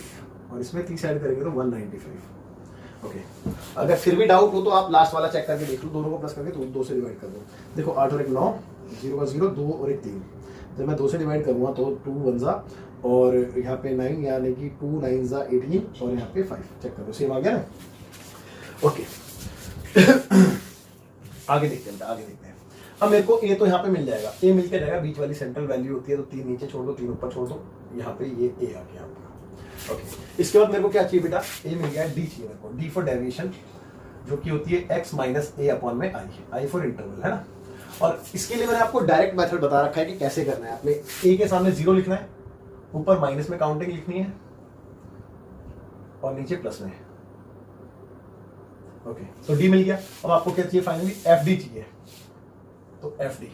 [SPEAKER 1] और इसमें 30 ऐड करेंगे तो 195। ओके, अगर फिर भी डाउट हो तो आप लास्ट वाला चेक करके देख लो, दोनों को प्लस करके तो 2 से डिवाइड कर दो। देखो 8 और 1 9, 0 का 0, 2 और 1 3। जब मैं 2 से डिवाइड करूंगा तो 2 1 जा, और यहाँ पे 9 यानी कि 2 9 जा 18, और यहाँ पे 5, चेक कर दो, सेम आ गया ना। ओके आगे देखते हैं। अब मेरे को ए तो यहाँ पे मिल जाएगा, ए मिल के जाएगा, बीच वाली सेंट्रल वैल्यू होती है, तो 3 नीचे छोड़ दो, 3 ऊपर छोड़ दो, यहाँ पे ये ए आ गया आपका। ओके, इसके बाद मेरे को क्या चाहिए बेटा, ए मिल गया है, डी चाहिए मेरे को, डी फॉर डेविएशन, जो कि होती है x माइनस ए अपॉन में आई फॉर इंटरवल, है ना। और इसके लिए मैंने आपको डायरेक्ट मेथड बता रखा है कि कैसे करना है। आपने ए के सामने 0 लिखना है, ऊपर माइनस में काउंटिंग लिखनी है और नीचे प्लस में। ओके, तो डी मिल गया। अब आपको क्या चाहिए फाइनली? एफ डी चाहिए। तो एफ डी,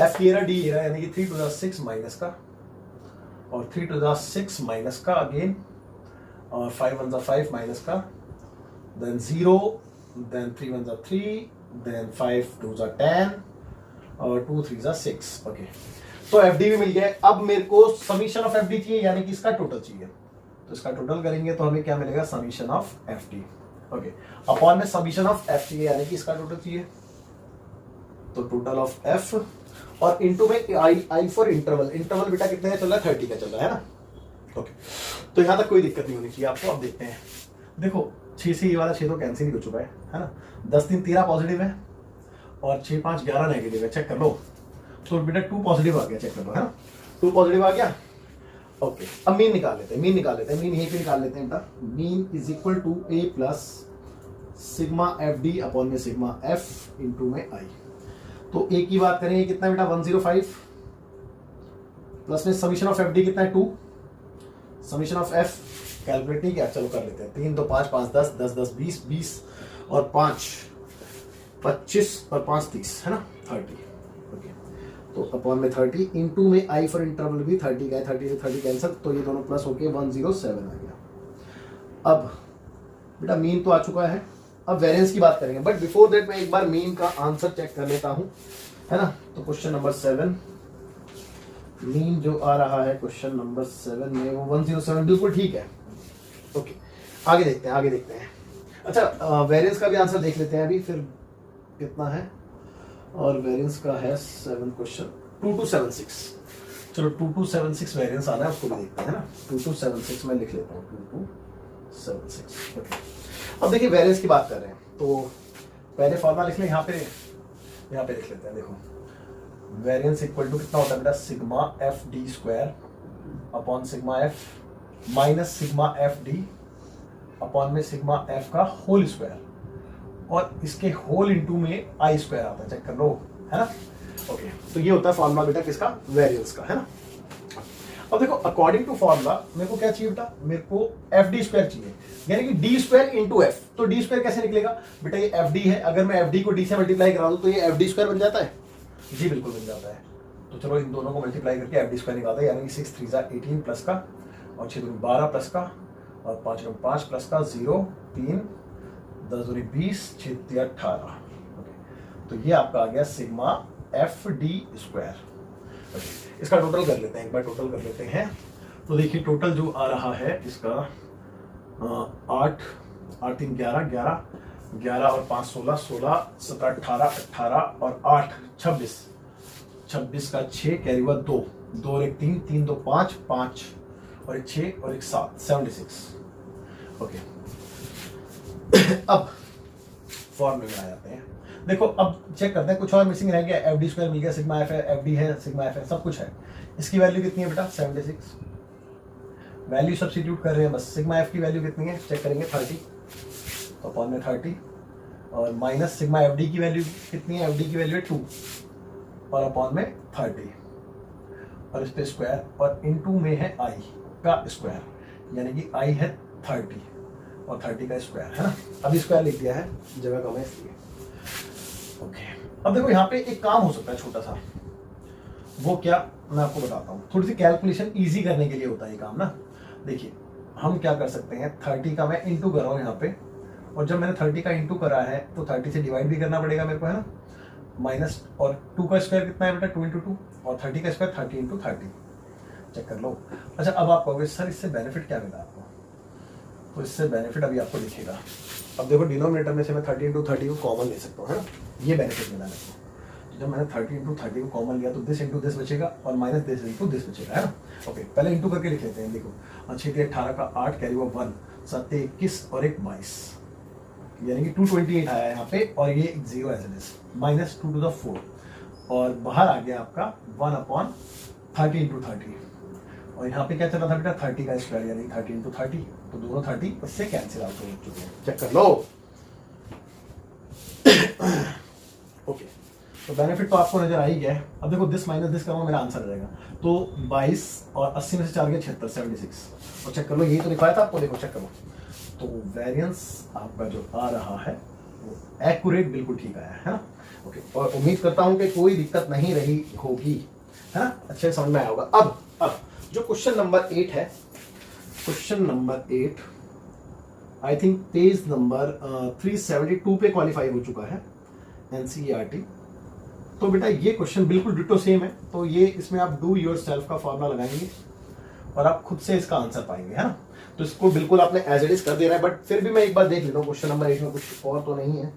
[SPEAKER 1] एफ ये रहा, डी ये रहा, यानी कि 3 to the 6 माइनस का और 3 to the 6 माइनस का अगेन, और 5 1 5 माइनस का, देन 0, देन 3 1 3, देन 5 2 10 और 2 3 6। ओके, तो एफ डी भी मिल गया। अब मेरे को समीशन ऑफ एफ डी चाहिए, यानी कि इसका टोटल चाहिए। तो इसका टोटल करेंगे तो हमें क्या मिलेगा? Summation of F D. Okay, upon में समीशन ऑफ एफ चाहिए, यानी कि इसका टोटल चाहिए। तो टोटल ऑफ एफ और इनटू में आई फॉर इंटरवल। इंटरवल बेटा कितने का चल रहा है? 30 का चल रहा है ना। ओके, तो यहां तक कोई दिक्कत नहीं होनी चाहिए आपको। अब देखते हैं, देखो 6 से ये वाला 6 तो कैंसिल हो चुका है ना। 10 3 13 पॉजिटिव है और 6 5 11 नेगेटिव है। चेक कर लो। तो बेटा 2 पॉजिटिव आ गया, चेक कर लो, है ना। 2 पॉजिटिव आ गया। ओके, अब मीन निकाल लेते हैं। मीन यहीं पे निकाल लेते हैं बेटा। Mean is equal to a plus sigma f d upon में सिग्मा एफ इंटू में आई। तो ए की बात करें, कितना बेटा? 105 प्लस में समीशन ऑफ एफ डी कितना है? 2। समीशन ऑफ एफ कैलकुलेट नहीं किया, चलो कर लेते हैं। 3 2 5 5 10 10 10 20 20 और 5 25 और 5 30, है ना, 30। ओके, तो अपॉन में 30 इंटू में आई फॉर इंटरवल भी 30 का है। 30 से 30 कैंसिल, तो ये दोनों प्लस होके 107 आ गया। अब बेटा मीन तो आ चुका है, अब वेरिएंस की बात करेंगे। बट बिफोर दैट मैं एक बार मीन का आंसर चेक कर लेता हूं, है ना। तो क्वेश्चन नंबर 7 मीन जो आ रहा है क्वेश्चन नंबर 7 में वो 107 बिल्कुल ठीक है। ओके, आगे देखते हैं। अच्छा, वेरिएंस का भी आंसर देख लेते हैं अभी, फिर कितना है। और वेरिएंस का है 7 क्वेश्चन 2276। चलो 2276 वेरिएंस आना है, उसको भी देखते हैं, है ना। 2276 में लिख लेता हूँ 2276। ओके, अब देखिए वेरिएंस की बात कर रहे हैं तो पहले फॉर्मूला लिख लें। यहाँ पे लिख लेते हैं। देखो वेरिएंस इक्वल टू कितना होता है बेटा? Sigma f d square upon sigma f minus sigma f d upon में सिग्मा एफ का होल स्क्वायर, और इसके होल इंटू में आई स्क्वायर आता है। चेक कर लो, है ना। ओके, तो ये होता है फॉर्मूला बेटा किसका? वेरिएंस का, है ना। अब देखो अकॉर्डिंग टू फॉर्मूला मेरे को क्या चाहिए बेटा? मेरे को एफ डी स्क्वायर चाहिए, यानी कि डी स्क्वायर इंटू एफ। तो डी स्क्वायर कैसे निकलेगा बेटा? ये एफ डी है, अगर मैं एफ डी को डी से मल्टीप्लाई करा दूं तो ये एफ डी स्क्वायर बन जाता है। जी बिल्कुल बन जाता है। तो चलो इन दोनों को मल्टीप्लाई करके एफ डी स्क्वायर निकालते हैं, यानी कि 6 3 18 प्लस का और 6 2 12 प्लस का और 5 2 5 प्लस का 0 3 10 2 20 6 3 18। तो ये आपका आ गया सिग्मा एफ डी स्क्वायर। इसका टोटल कर लेते हैं, एक बार टोटल कर लेते हैं। तो देखिए टोटल जो आ रहा है इसका 8 8 3 11 11 11 और 5 16 16 17 18 18 और 8 26 26 का 6 कैरी हुआ 2 2 और 1 3 3 2 5 5 और 1 6 और 1 7 76। ओके, अब फॉर्मूले में आ जाते हैं। देखो अब चेक करते हैं, कुछ और मिसिंग रह गया। एफ डी स्क्वायर मिल गया, सिग्मा एफ है, एफ डी है, सिग्मा एफ है, सब कुछ है। इसकी वैल्यू कितनी है बेटा? 76। वैल्यू सब्स्टिट्यूट कर रहे हैं बस। सिग्मा एफ की वैल्यू कितनी है चेक करेंगे? 30, तो अपॉन में 30 और माइनस सिग्मा एफ डी की वैल्यू कितनी है? एफ डी की वैल्यू है 2 और अपॉन में 30 और इस पे स्क्वायर और इनटू में है आई का स्क्वायर, यानी कि आई है 30 और 30 का स्क्वायर, है ना। अभी स्क्वायर लिख दिया है, जगह कम है इसलिए। ओके, अब देखो यहाँ पे एक काम हो सकता है छोटा सा, वो क्या मैं आपको बताता हूँ। थोड़ी सी कैलकुलेशन इजी करने के लिए होता है ये काम ना। देखिए हम क्या कर सकते हैं, 30 का मैं इंटू कर रहा हूँ यहाँ पे, और जब मैंने 30 का इंटू करा है तो 30 से डिवाइड भी करना पड़ेगा मेरे को, है ना। माइनस और 2 का स्क्वायर कितना है बेटा? 2 इंटू 2 और 30 का स्क्वायर 30 इंटू 30। चेक कर लो। अच्छा, अब आप कहोगे सर इससे बेनिफिट क्या मिला आपको? तो इससे बेनिफिट अभी आपको दिखेगा। अब देखो डिनोमिनेटर में से मैं 30 इंटू 30 को कॉमन ले सकता हूँ, है ना। ये बेनिफिट मिला मेरे को। तो जब मैंने 30 इंटू 30 को कॉमन लिया तो दिस इंटू दिस बचेगा और माइनस दिस इंटू दिस बचेगा, है ना। ओके, पहले इंटू करके लिख लेते हैं। देखो 6 18 का 8 कैरी हुआ 1 7 21 और 1 22, यानी कि 228 आया यहाँ पे, और ये 0 as it is minus 2 to the 4 और बाहर आ गया आपका 1/30 इंटू 30। और यहाँ पे क्या चला था बेटा? 30 का स्क्वायर, यानी 30 इंटू 30, तो दोनों 30 उससे कैंसिल आउट हो चुके हैं। चेक कर लो। ओके, तो बेनिफिट तो आपको नजर आ ही गया है। अब देखो दिस माइनस दिस करूँगा, मेरा आंसर आ जाएगा। तो 22 और 80 में से 4 गया 76, 76। और चेक कर लो, यही तो लिखवाया था आपको, देखो चेक करो। तो वेरिएंस आपका जो आ रहा है वो एक्यूरेट बिल्कुल ठीक आया है ना। ओके, और उम्मीद करता हूं कि कोई दिक्कत नहीं रही होगी, है ना, अच्छे समझ में आया होगा। अब जो क्वेश्चन नंबर 8 है, question number 8 I think page number 372 पे क्वालिफाई हो चुका है एनसीईआरटी। तो बेटा ये क्वेश्चन बिल्कुल डिटो सेम है, तो ये इसमें आप डू योर सेल्फ का फॉर्मूला लगाएंगे और आप खुद से इसका आंसर पाएंगे, है ना। तो इसको बिल्कुल आपने एज इट इज कर देना है, बट फिर भी मैं एक बार देख लेता हूँ क्वेश्चन नंबर 8 में कुछ और तो नहीं है,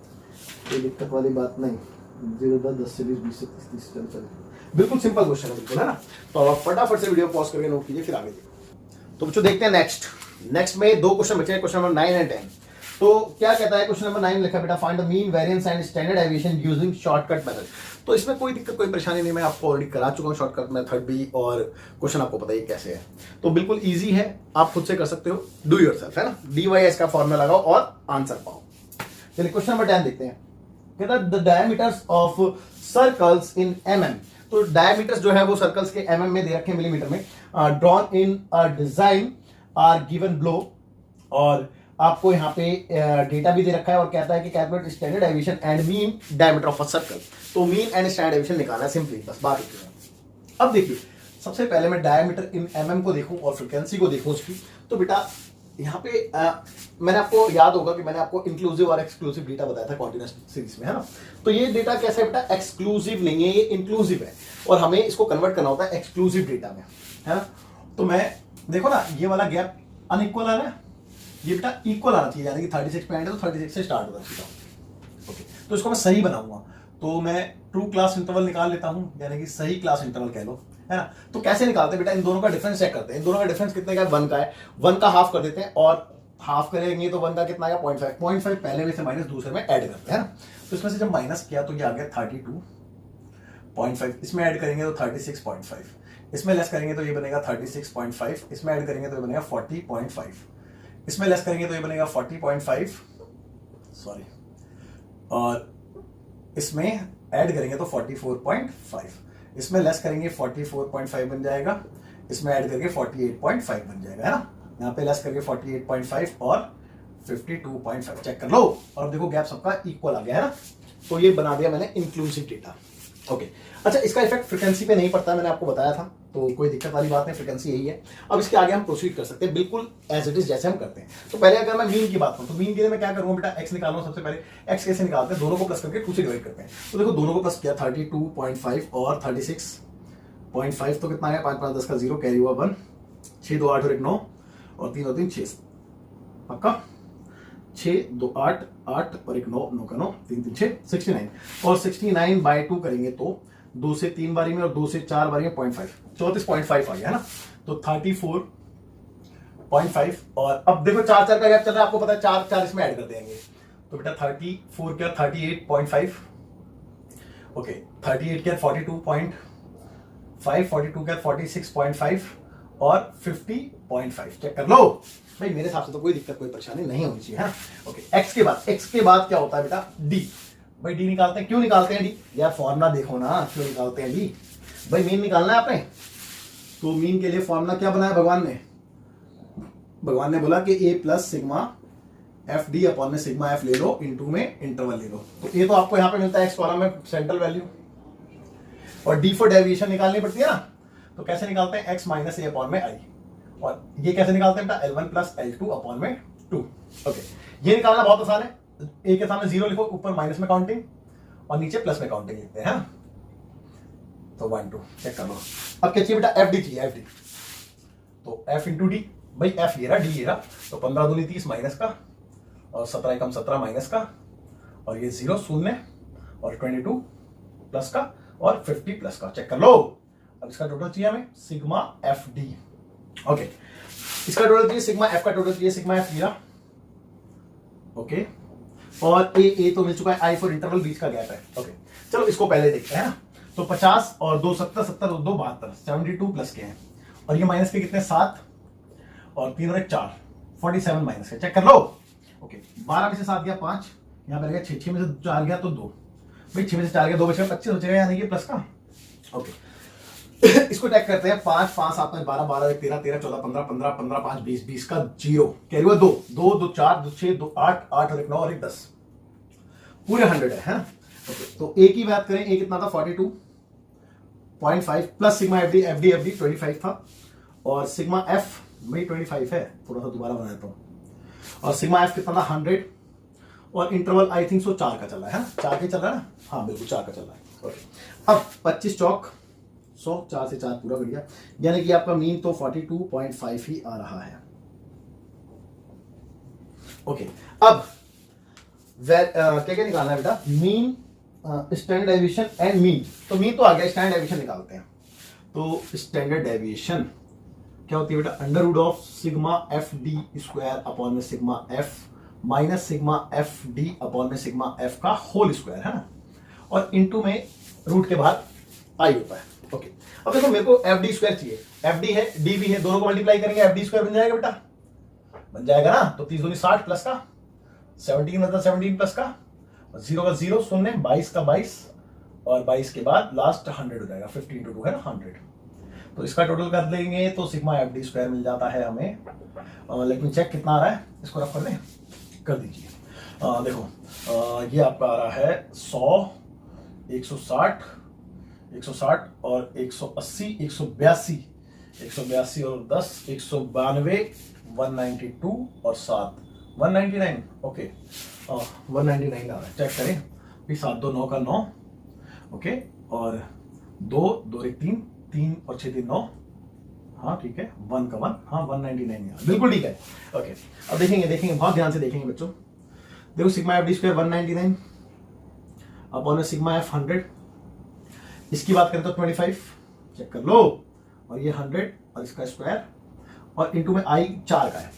[SPEAKER 1] कोई दिक्कत वाली बात नहीं। 0, 10, 10 से 20, 20 से 30, 30 चल बिल्कुल सिंपल क्वेश्चन है बिल्कुल, है ना। तो आप फटाफट से वीडियो पॉज करके नोट कीजिए, फिर आगे देखिए। तो बच्चों देखते हैं नेक्स्ट में 2 क्वेश्चन बचे हैं, क्वेश्चन नंबर 9 एंड 10। तो क्या कहता है क्वेश्चन नंबर 9 लिखा बेटा, find the mean variance and standard deviation using shortcut method. तो इसमें कोई दिक्कत कोई परेशानी नहीं, मैं आपको ऑलरेडी करा चुका हूँ शॉर्टकट मेथड भी, और क्वेश्चन आपको पता ही कैसे है। तो बिल्कुल इजी है, आप खुद से कर सकते हो, डू योरसेल्फ, है ना। DYS का फॉर्मूला लगाओ और आंसर पाओ। चलिए क्वेश्चन नंबर 10 देखते हैं। कहता है the diameters of circles in mm। तो डायमीटर्स जो है वो सर्कल्स के mm में दे रखे हैं, मिलीमीटर में, drawn in a design are given below. और आपको यहाँ पे डेटा भी दे रखा है और कहता है कि calculate standard deviation and mean diameter of a circle. तो मीन एंड स्टैंडर्ड डेविएशन निकालना है सिंपली, बस बात इतनी है। अब देखिए सबसे पहले मैं डायमीटर इन mm को देखूं और फ्रीक्वेंसी को देखूं उसकी। तो बेटा यहाँ पे मैंने आपको याद होगा कि मैंने आपको इंक्लूसिव और एक्सक्लूसिव डेटा बताया था कॉन्टिन्यूअस सीरीज में, है ना। तो ये डेटा कैसा है बेटा, एक्सक्लूसिव नहीं है, ये इंक्लूसिव है, और हमें इसको कन्वर्ट करना होता है एक्सक्लूसिव डेटा में, है ना। तो मैं देखो ना, ये वाला गैप अनइक्वल आ रहा है, ये बेटा इक्वल आना चाहिए, यानी कि 36 पे एंड है तो 36 से स्टार्ट होना चाहिए। ओके, तो इसको मैं सही बनाऊंगा, तो मैं ट्रू क्लास इंटरवल निकाल लेता हूं, यानी कि सही क्लास इंटरवल कह लो, है ना। तो कैसे निकालते हैं बेटा, इन दोनों का डिफरेंस चेक करते हैं। इन दोनों का डिफरेंस कितने का है, 1 का है, 1 का हाफ कर देते हैं, और हाफ करेंगे तो 1 का कितना आएगा, 0.5, 0.5 पहले में से माइनस दूसरे में ऐड करते हैं, है ना। तो इसमें से जब माइनस किया तो ये आ गया 32.5, इसमें ऐड करेंगे तो 36.5, इसमें लेस करेंगे तो ये बनेगा 36.5, इसमें ऐड करेंगे तो ये बनेगा 40.5, इसमें लेस करेंगे तो ये बनेगा 40.5, सॉरी, और इसमें ऐड करेंगे तो 44.5, इसमें लेस करेंगे 44.5 बन जाएगा, इसमें ऐड करके 48.5 बन जाएगा, है ना। यहाँ पे लेस करके 48.5 और 52.5 चेक कर लो, और देखो गैप सबका इक्वल आ गया, है ना। तो ये बना दिया मैंने इंक्लूसिव डेटा। ओके, अच्छा इसका इफेक्ट फ्रीक्वेंसी पे नहीं पड़ता, मैंने आपको बताया था, तो कोई दिक्कत वाली बात नहीं, फ्रीक्वेंसी यही है। अब इसके आगे हम प्रोसीड कर सकते हैं बिल्कुल एज इट इज जैसे हम करते हैं। तो पहले अगर मैं मीन की बात करूं तो मीन के लिए मैं क्या करूंगा बेटा, एक्स निकालूंगा सबसे पहले। एक्स कैसे निकालते हैं, दोनों को प्लस करके 2 से डिवाइड करते हैं। तो देखो दोनों को प्लस किया 32.5 और 36.5, तो कितना आया, 5 5 10 का 0, कैरी हुआ 1, 6 2 8 और 1 9, और 3 और 3 6, पक्का 6 2 8 8 और 1 9, 9 का 9, 3 3 6, 69, और 69/2 करेंगे तो 2 से 3 बारी में और 2 से 4 बारी में 0.5, 34.5 आ गया, है ना। तो 34.5, और अब देखो 4 4 का गैप चल रहा है, आपको पता है 4 4 इसमें ऐड कर देंगे, तो बेटा 34 क्या 38.5, ओके 38 क्या 42.5, 42 क्या 46.5 और 50.5, चेक कर लो भाई। मेरे हिसाब से तो कोई दिक्कत कोई परेशानी नहीं होनी चाहिए, है। ओके, एक्स के बाद क्या होता है बेटा, डी। भाई डी निकालते हैं, क्यों निकालते हैं डी, यार फॉर्मूला देखो ना, क्यों निकालते हैं डी, भाई मीन निकालना है आपने। तो मीन के लिए फॉर्मूला क्या बनाया भगवान ने बोला कि A plus sigma f d upon में सिग्मा एफ ले लो, इनटू में इंटरवल ले लो। तो ये तो आपको यहाँ पे मिलता है एक्स कॉलम में सेंट्रल वैल्यू, और डी फॉर डेविएशन निकालनी पड़ती है ना। तो कैसे निकालते हैं, एक्स माइनस ए अपॉन में आई, और ये कैसे निकालते हैं बेटा, L1 प्लस L2 अपॉन में 2। ओके, ये निकालना बहुत आसान है, ए के सामने 0 लिखो, ऊपर माइनस में काउंटिंग और नीचे प्लस में काउंटिंग लिखते हैं, तो 1 2 चेक कर लो। अब क्या चाहिए बेटा, एफ डी चाहिए, एफ डी। तो एफ इंटू डी, भाई एफ ये रहा, डी ये रहा, तो 15 दूनी 30 माइनस का, और 17 एकम 17 माइनस का, और ये 0 शून्य, और 22 प्लस का, और 50 प्लस का, चेक कर लो। अब इसका टोटल चाहिए हमें सिग्मा एफ डी। ओके, इसका टोटल चाहिए सिग्मा एफ का टोटल चाहिए सिग्मा एफ लिया, ओके, और ए तो मिल चुका है, आई फॉर इंटरवल बीच का गैप है। ओके, चलो इसको पहले देखते हैं ना। तो 50 और 2 70, 70 2 72, 72 प्लस के हैं, और ये माइनस के कितने 7 और 3 और 1 4, 47 माइनस के, चेक कर लो। ओके, 12 में से 7 गया 5, यहाँ पे रहेगा 6 में से 4 गया तो 2, भाई 6 में से 4 गया 2 बचेगा 25 बचेगा, यानी कि प्लस का। ओके इसको टैग करते हैं 5 5 7 5 12 12 13 13 14 15 15 15 5 20 20 का 0, कैरी हुआ 2 2 2 4 2 6 2 8 8 और 1 9 और 1 10, पूरे 100 है। ओके तो ए की बात करें, ए कितना था 42.5 प्लस सिग्मा एफ डी 25 था और सिग्मा एफ भाई 25 है, थोड़ा सा दोबारा बना देता हूं, और सिग्मा एफ कितना था 100 और इंटरवल आई थिंक सो 4 का चल रहा है, 4 का चल रहा है ना, हाँ बिल्कुल 4 का चल रहा है। ओके अब 25 चौक 100, 4 से 4 पूरा बढ़िया, यानी कि आपका मीन तो 42.5 ही आ रहा है। ओके अब क्या क्या निकालना है बेटा, mean standard deviation and mean, तो मीन तो आ गया, स्टैंडर्ड डेविएशन निकालते हैं। तो स्टैंडर्ड डेविएशन क्या होती है बेटा, under root of sigma f d square upon में sigma f minus sigma f d upon में सिग्मा एफ का होल स्क्वायर है ना, और इनटू में रूट के बाद आई होता है। ओके अब देखो मेरे को एफ डी स्क्वायर चाहिए, एफ डी है डी भी है, दोनों को मल्टीप्लाई करेंगे एफ डी स्क्वायर बन जाएगा बेटा, बन जाएगा ना, तो 30 दूनी 60 प्लस का 17 मतलब 17 प्लस का 0 का 0 शून्य 22 का 22 और 22 के बाद लास्ट 100 हो जाएगा, 50 × 2 है ना 100, तो इसका टोटल कर लेंगे तो सिग्मा एफ डी स्क्वायर मिल जाता है हमें। लेकिन चेक कितना आ रहा है, इसको रफ कर दें, कर दीजिए। देखो ये आपका आ रहा है 100 160 160 और 180 182 182 और 10 192 192 और 7 199। ओके 199 आ रहा है, चेक करें, 7 2 9 का 9, ओके और 2 2 1 3 3 और 6 3 9, हाँ ठीक है 1 का 1, हाँ 199 बिल्कुल ठीक है। ओके अब देखेंगे बहुत ध्यान से देखेंगे बच्चों, देखो sigma f d square 199 upon sigma F 100, इसकी बात करें तो 25 चेक कर लो, और ये 100 और इसका स्क्वायर और इनटू में आई 4 का है।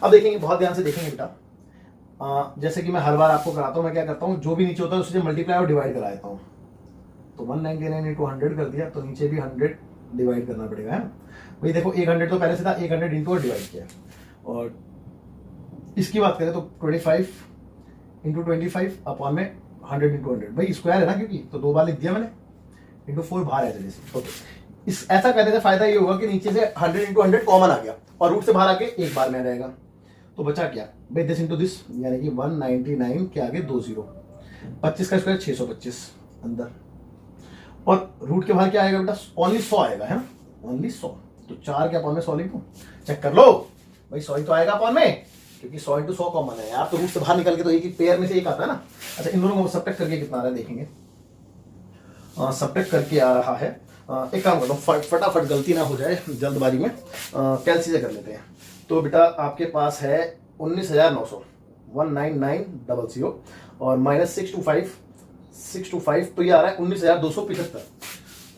[SPEAKER 1] अब देखेंगे बहुत ध्यान से देखेंगे बेटा, जैसे कि मैं हर बार आपको कराता हूँ, मैं क्या करता हूँ जो भी नीचे होता है उससे मल्टीप्लाई और डिवाइड करा देता हूँ, तो 199 इंटू 100 कर दिया, तो नीचे भी 100 डिवाइड करना पड़ेगा है भाई। देखो 100 तो पहले से था, 100 इंटू डिवाइड किया, और इसकी बात करें तो 25 इंटू 25 अपॉन में 100 इंटू 100, भाई स्क्वायर है ना क्योंकि, तो 2 बार लिख दिया मैंने, इंटू 4 बाहर है जैसे। ओके इस ऐसा करने से फायदा ये होगा कि नीचे से 100 इंटू 100 कॉमन आ गया और रूट से बाहर आके एक बार में रहेगा, तो बचा क्या भाई दिस इंटू दिस, यानी कि 199 के आगे 2 0, 25 का स्क्वायर 625 अंदर, और रूट के बाहर क्या आएगा बेटा, ओनली 100 आएगा है ना, ओनली 100, तो 4 के अपॉन में 100 लिखूं, चेक कर लो भाई 100 ही तो आएगा अपॉन में, क्योंकि 100 इंटू 100 कॉमन है यार, तो रूट से बाहर निकल के तो एक ही पेयर में से एक आता है ना। अच्छा इन दोनों को सब्ट्रैक्ट करके कितना आ रहा है देखेंगे, सब्ट्रैक्ट करके आ रहा है, एक काम करता हूँ फटाफट गलती ना हो जाए जल्दबाजी में, कैलसी से कर लेते हैं। तो बेटा आपके पास है 19,900 19900 और माइनस 625 तो ये आ रहा है 19,275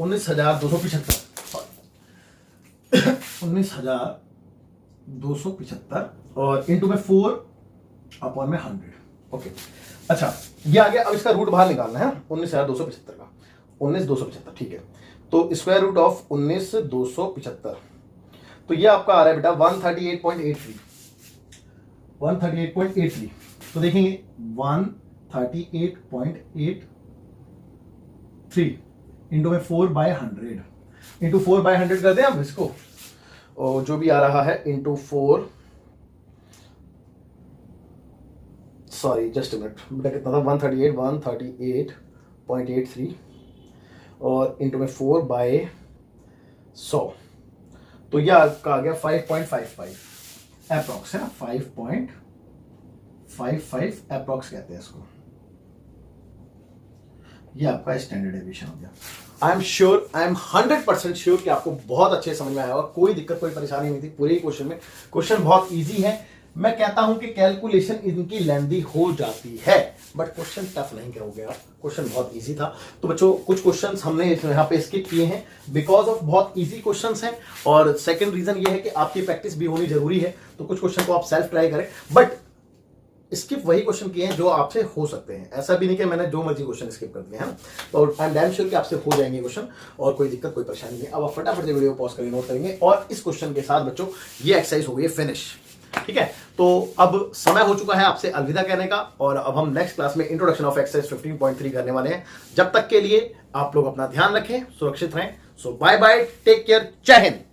[SPEAKER 1] 19,275 और इंटू में 4 अपॉन में 100। ओके अच्छा ये आ गया, अब इसका रूट बाहर निकालना है 19,275 का, 19,275 ठीक है, तो स्क्वायर रूट ऑफ 19,275, तो ये आपका आ रहा है बेटा 138.83, तो देखेंगे 138.83 इंटू में 4/100 इंटू 4/100 कर दें हम इसको, और जो भी आ रहा है इंटू 4, सॉरी जस्ट मिनट बेटा कितना था 138.83 और इंटू में 4/100, तो यह आपका आ गया 5.55 अप्रॉक्स है ना, 5.55 अप्रॉक्स कहते हैं इसको, ये आपका स्टैंडर्ड डेविएशन हो गया। आई एम 100% श्योर कि आपको बहुत अच्छे समझ में आया होगा, कोई दिक्कत कोई परेशानी नहीं थी पूरे ही क्वेश्चन में, क्वेश्चन बहुत इजी है। मैं कहता हूं कि कैलकुलेशन इनकी लेंदी हो जाती है बट क्वेश्चन टफ नहीं करोगे आप, क्वेश्चन बहुत इजी था। तो बच्चों कुछ क्वेश्चंस हमने यहाँ पे स्किप किए हैं बिकॉज ऑफ बहुत इजी क्वेश्चंस हैं, और सेकंड रीजन ये है कि आपकी प्रैक्टिस भी होनी जरूरी है, तो कुछ क्वेश्चन को आप सेल्फ ट्राई करें, बट स्किप वही क्वेश्चन किए हैं जो आपसे हो सकते हैं, ऐसा भी नहीं कि मैंने जो मर्जी क्वेश्चन स्किप कर दिए हैं, तो आई एम डैम श्योर कि आपसे हो जाएंगे क्वेश्चन और कोई दिक्कत कोई परेशानी नहीं। अब आप फटाफट से वीडियो पॉज करेंगे, नोट करेंगे, और इस क्वेश्चन के साथ बच्चों ये एक्सरसाइज हो गई है फिनिश। ठीक है, तो अब समय हो चुका है आपसे अलविदा कहने का, और अब हम नेक्स्ट क्लास में इंट्रोडक्शन ऑफ एक्सरसाइज 15.3 करने वाले हैं। जब तक के लिए आप लोग अपना ध्यान रखें, सुरक्षित रहें। सो बाय बाय, टेक केयर, जय हिंद।